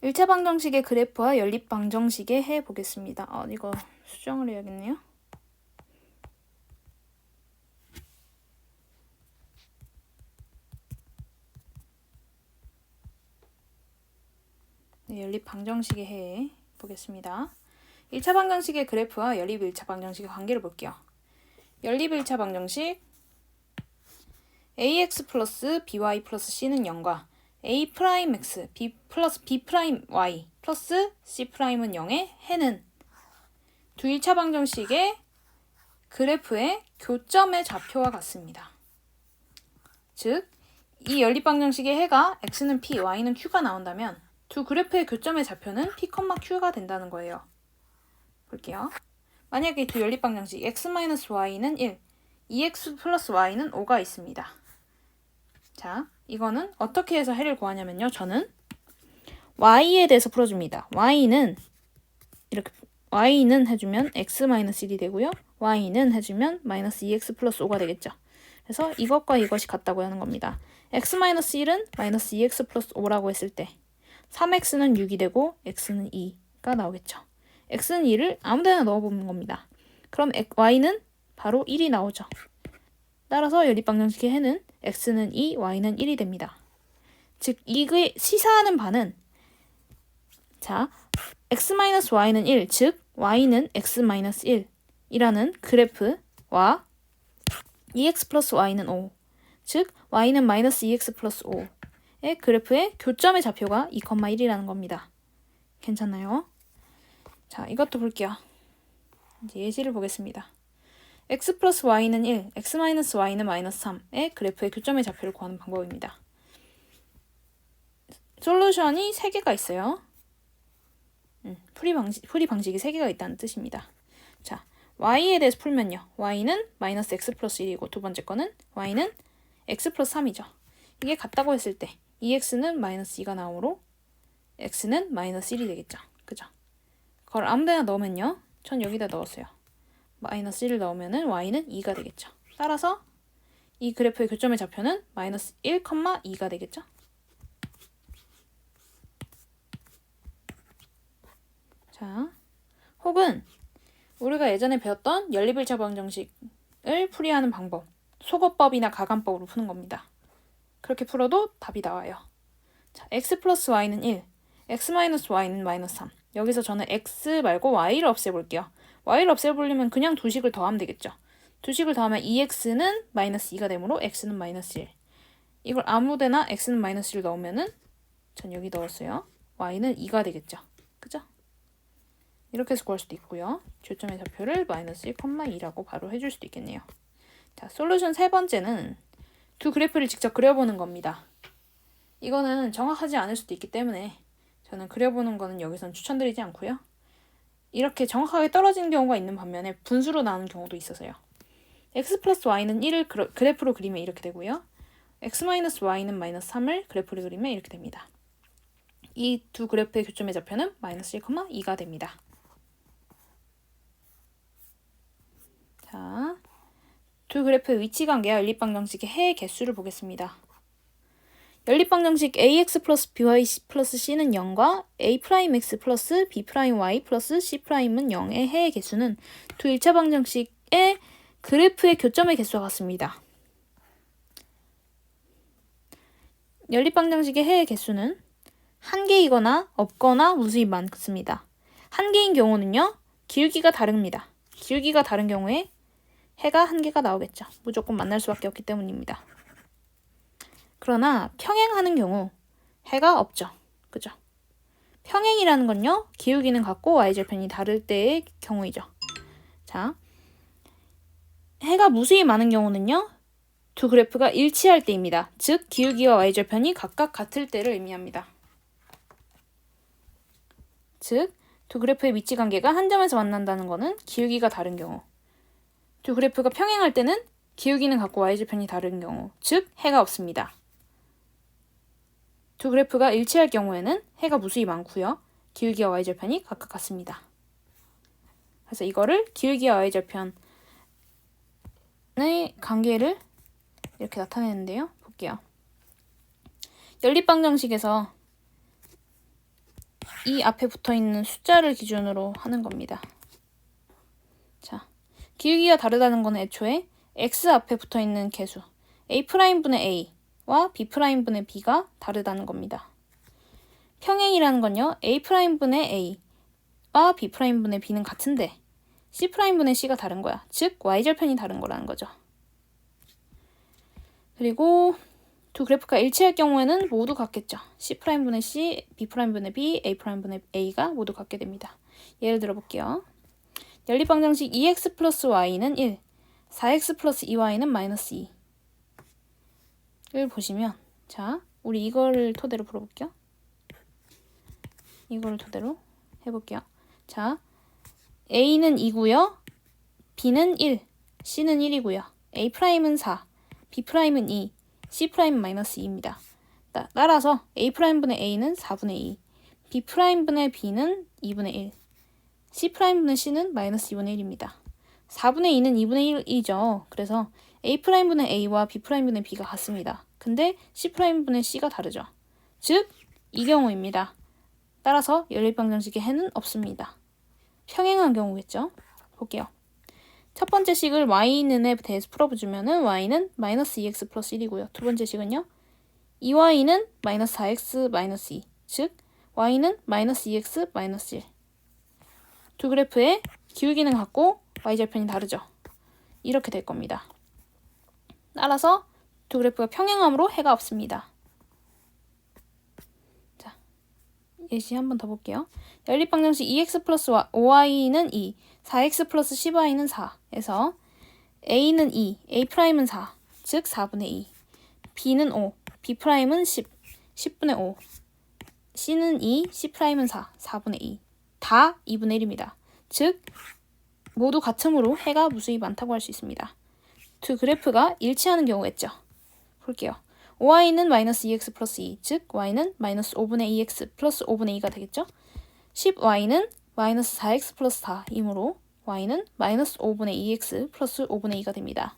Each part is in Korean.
1차 방정식의 그래프와 연립 방정식의 해 보겠습니다. 이거 수정을 해야겠네요. 네, 연립 방정식의 해 보겠습니다. 1차 방정식의 그래프와 연립 1차 방정식의 관계를 볼게요. 연립 1차 방정식 ax 플러스 by 플러스 c는 0과 a 프라임 x b 플러스 b 프라임 y 플러스 c 프라임은 0의 해는 두 1차 방정식의 그래프의 교점의 좌표와 같습니다. 즉, 이 연립 방정식의 해가 x는 p, y는 q가 나온다면 두 그래프의 교점의 좌표는 p, q가 된다는 거예요. 볼게요. 만약에 이 두 연립 방정식 x-y는 1, 2x 플러스 y는 5가 있습니다. 자, 이거는 어떻게 해서 해를 구하냐면요. 저는 y에 대해서 풀어줍니다. y는 이렇게 y는 해주면 x-1이 되고요. y는 해주면 마이너스 2x 플러스 5가 되겠죠. 그래서 이것과 이것이 같다고 하는 겁니다. x-1은 마이너스 2x 플러스 5라고 했을 때 3x는 6이 되고 x는 2가 나오겠죠. x는 2를 아무데나 넣어보는 겁니다. 그럼 y는 바로 1이 나오죠. 따라서 연립방정식의 해는 x는 2, y는 1이 됩니다. 즉, 이게 시사하는 바는 자, x-y는 1, 즉 y는 x-1 이라는 그래프와 2x 플러스 y는 5, 즉 y는 마이너스 2x 플러스 5의 그래프의 교점의 좌표가 2,1이라는 겁니다. 괜찮나요? 자, 이것도 볼게요. 이제 예시를 보겠습니다. x 플러스 y는 1, x 마이너스 y는 마이너스 3의 그래프의 교점의 좌표를 구하는 방법입니다. 솔루션이 3개가 있어요. 풀이 방식이 3개가 있다는 뜻입니다. 자, y에 대해서 풀면요. y는 마이너스 x 플러스 1이고 두 번째 거는 y는 x 플러스 3이죠. 이게 같다고 했을 때 2x는 마이너스 2가 나오므로 x는 마이너스 1이 되겠죠. 그죠? 그걸 아무데나 넣으면요. 전 여기다 넣었어요. 마이너스 1을 넣으면은 y는 2가 되겠죠. 따라서 이 그래프의 교점의 좌표는 마이너스 1,2가 되겠죠. 자, 혹은 우리가 예전에 배웠던 연립1차 방정식을 풀이하는 방법, 소거법이나 가감법으로 푸는 겁니다. 그렇게 풀어도 답이 나와요. 자, x 플러스 y는 1, x 마이너스 y는 마이너스 3. 여기서 저는 x 말고 y를 없애볼게요. y를 없애보려면 그냥 두 식을 더하면 되겠죠. 두 식을 더하면 2x는 마이너스 2가 되므로 x는 마이너스 1. 이걸 아무데나 x는 마이너스 1 넣으면은 전 여기 넣었어요. y는 2가 되겠죠. 그죠? 이렇게 해서 구할 수도 있고요. 교점의 좌표를 마이너스 1,2라고 바로 해줄 수도 있겠네요. 자, 솔루션 세 번째는 두 그래프를 직접 그려보는 겁니다. 이거는 정확하지 않을 수도 있기 때문에 저는 그려보는 거는 여기선 추천드리지 않고요. 이렇게 정확하게 떨어지는 경우가 있는 반면에 분수로 나오는 경우도 있어서요. x 플러스 y는 1을 그래프로 그리면 이렇게 되고요. x 마이너스 y는 마이너스 3을 그래프로 그리면 이렇게 됩니다. 이 두 그래프의 교점의 좌표는 마이너스 1,2가 됩니다. 자, 두 그래프의 위치관계와 연립방정식의 해의 개수를 보겠습니다. 연립방정식 ax 플러스 by 플러스 c는 0과 a 프라임 x 플러스 b 프라임 y 플러스 c 프라임은 0의 해의 개수는 두 1차 방정식의 그래프의 교점의 개수와 같습니다. 연립방정식의 해의 개수는 한 개이거나 없거나 무수히 많습니다. 한 개인 경우는요, 기울기가 다릅니다. 기울기가 다른 경우에 해가 한 개가 나오겠죠. 무조건 만날 수밖에 없기 때문입니다. 그러나 평행하는 경우 해가 없죠. 그죠? 평행이라는 건요, 기울기는 같고 y절편이 다를 때의 경우이죠. 자, 해가 무수히 많은 경우는요, 두 그래프가 일치할 때입니다. 즉, 기울기와 y절편이 각각 같을 때를 의미합니다. 즉, 두 그래프의 위치 관계가 한 점에서 만난다는 것은 기울기가 다른 경우. 두 그래프가 평행할 때는 기울기는 같고 y절편이 다른 경우, 즉 해가 없습니다. 두 그래프가 일치할 경우에는 해가 무수히 많고요. 기울기와 y절편이 각각 같습니다. 그래서 이거를 기울기와 y절편의 관계를 이렇게 나타내는데요. 볼게요. 연립방정식에서 이 앞에 붙어있는 숫자를 기준으로 하는 겁니다. 자, 기울기가 다르다는 건 애초에 x 앞에 붙어있는 개수 A'분의 A와 B'분의 B가 다르다는 겁니다. 평행이라는 건요. A'분의 A와 B'분의 B는 같은데 C'분의 C가 다른 거야. 즉 Y절편이 다른 거라는 거죠. 그리고 두 그래프가 일치할 경우에는 모두 같겠죠. C'분의 C, B'분의 B, A'분의 A가 모두 같게 됩니다. 예를 들어 볼게요. 연립방정식 2x 플러스 y는 1, 4x 플러스 2y는 마이너스 2를 보시면, 자, 우리 이거를 토대로 풀어볼게요. 이거를 토대로 해볼게요. 자, A는 2고요. B는 1, C는 1이고요. A'은 4, B'은 2, C'은 마이너스 2입니다. 따라서 A'분의 A는 4분의 2, B'분의 B는 2분의 1, C'분의 C는 마이너스 2분의 1입니다. 4분의 2는 2분의 1이죠. 그래서 A'분의 A와 B'분의 B가 같습니다. 근데 C'분의 C가 다르죠. 즉, 이 경우입니다. 따라서 연립방정식의 해는 없습니다. 평행한 경우겠죠. 볼게요. 첫 번째 식을 y는에 대해서 풀어주면은 y는 마이너스 2x 플러스 1이고요. 두 번째 식은요. 2y는 마이너스 4x 마이너스 2, 즉 y는 마이너스 2x 마이너스 1. 두 그래프의 기울기는 같고 y절편이 다르죠. 이렇게 될 겁니다. 따라서 두 그래프가 평행함으로 해가 없습니다. 자, 예시 한 번 더 볼게요. 연립방정식 2x 플러스 5y는 2, 4x 플러스 10y는 4에서 a는 2, A'은 4, 즉 4분의 2, b는 5, B'은 10, 10분의 5, C는 2, C'은 4, 4분의 2. 다 2분의 1입니다. 즉, 모두 같음으로 해가 무수히 많다고 할 수 있습니다. 두 그래프가 일치하는 경우겠죠. 볼게요. 5y는 마이너스 2x 플러스 2, 즉 y는 마이너스 5분의 2x 플러스 5분의 2가 되겠죠. 10y는 마이너스 4x 플러스 4이므로 y는 마이너스 5분의 2x 플러스 5분의 2가 됩니다.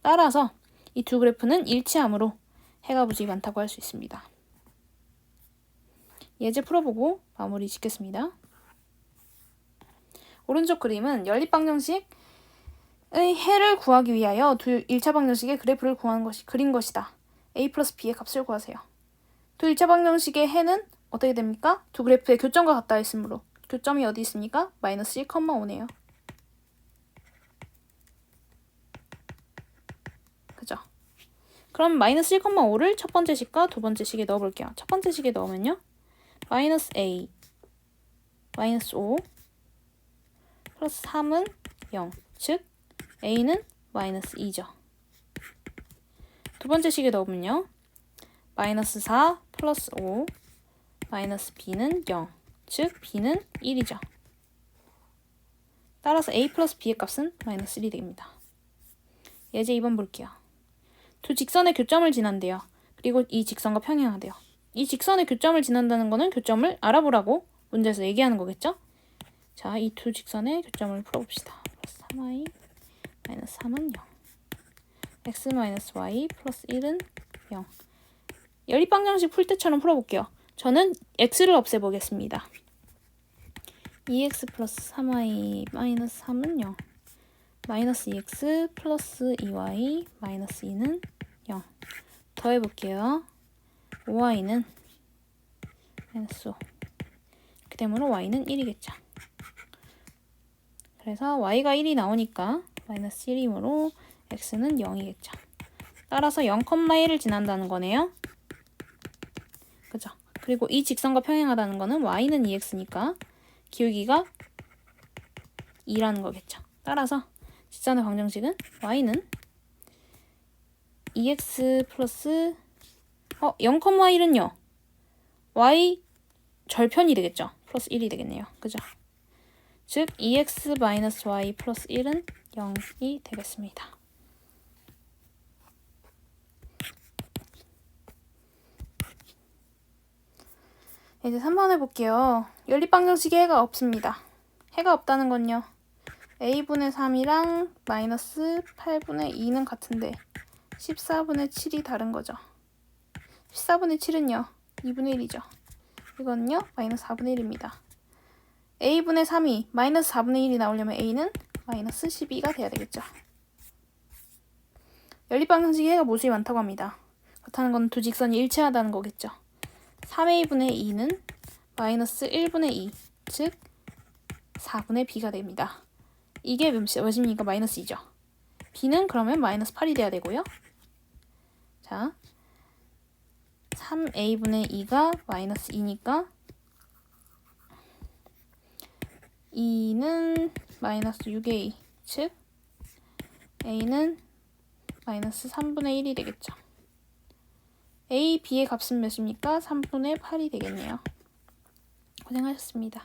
따라서 이 두 그래프는 일치하므로 해가 무수히 많다고 할 수 있습니다. 예제 풀어보고 마무리 짓겠습니다. 오른쪽 그림은 연립방정식의 해를 구하기 위하여 두 1차 방정식의 그래프를 그린 것이다. a 플러스 b의 값을 구하세요. 두 1차 방정식의 해는 어떻게 됩니까? 두 그래프의 교점과 같다 했으므로 교점이 어디 있습니까? 마이너스 1,5네요. 그죠? 그럼 마이너스 1,5를 첫 번째 식과 두 번째 식에 넣어볼게요. 첫 번째 식에 넣으면요. 마이너스 a, 마이너스 5, 플러스 3은 0, 즉 a는 마이너스 2죠. 두 번째 식에 넣으면요. 마이너스 4, 플러스 5, 마이너스 b는 0, 즉 b는 1이죠. 따라서 a 플러스 b의 값은 마이너스 1이 됩니다. 예제 2번 볼게요. 두 직선의 교점을 지난대요. 그리고 이 직선과 평행하대요. 이 직선의 교점을 지난다는 거는 교점을 알아보라고 문제에서 얘기하는 거겠죠? 자, 이 두 직선의 교점을 풀어봅시다. 플러스 3y 마이너스 3은 0. x 마이너스 y 플러스 1은 0. 연립방정식 풀 때처럼 풀어볼게요. 저는 x를 없애보겠습니다. 2x 플러스 3y 마이너스 3은 0. 마이너스 2x 플러스 2y 마이너스 2는 0. 더해볼게요. 5y는 마이너스 5. 이렇게 되므로 y는 1이겠죠. 그래서 y가 1이 나오니까 마이너스 1이므로 x는 0이겠죠. 따라서 0,1을 지난다는 거네요. 그죠? 그리고 이 직선과 평행하다는 거는 y는 2x니까 기울기가 2라는 거겠죠. 따라서 직선의 방정식은 y는 2x 플러스 0,1은요. y 절편이 되겠죠. 플러스 1이 되겠네요. 그죠? 즉 2x 마이너스 y 플러스 1은 0이 되겠습니다. 이제 3번 해볼게요. 연립방정식에 해가 없습니다. 해가 없다는 건요. a분의 3이랑 마이너스 8분의 2는 같은데 14분의 7이 다른 거죠. 14분의 7은요. 2분의 1이죠. 이거는요 마이너스 4분의 1입니다. a분의 3이 마이너스 4분의 1이 나오려면 a는 마이너스 12가 돼야 되겠죠. 연립방정식이 해가 모습이 많다고 합니다. 그렇다는 건 두 직선이 일치하다는 거겠죠. 3a분의 2는 마이너스 1분의 2, 즉 4분의 b가 됩니다. 이게 몇입니까? 마이너스 2죠. b는 그러면 마이너스 8이 돼야 되고요. 자, 3a분의 2가 마이너스 2니까 2는 마이너스 6a, 즉 a는 마이너스 3분의 1이 되겠죠. a, b의 값은 몇입니까? 3분의 8이 되겠네요. 고생하셨습니다.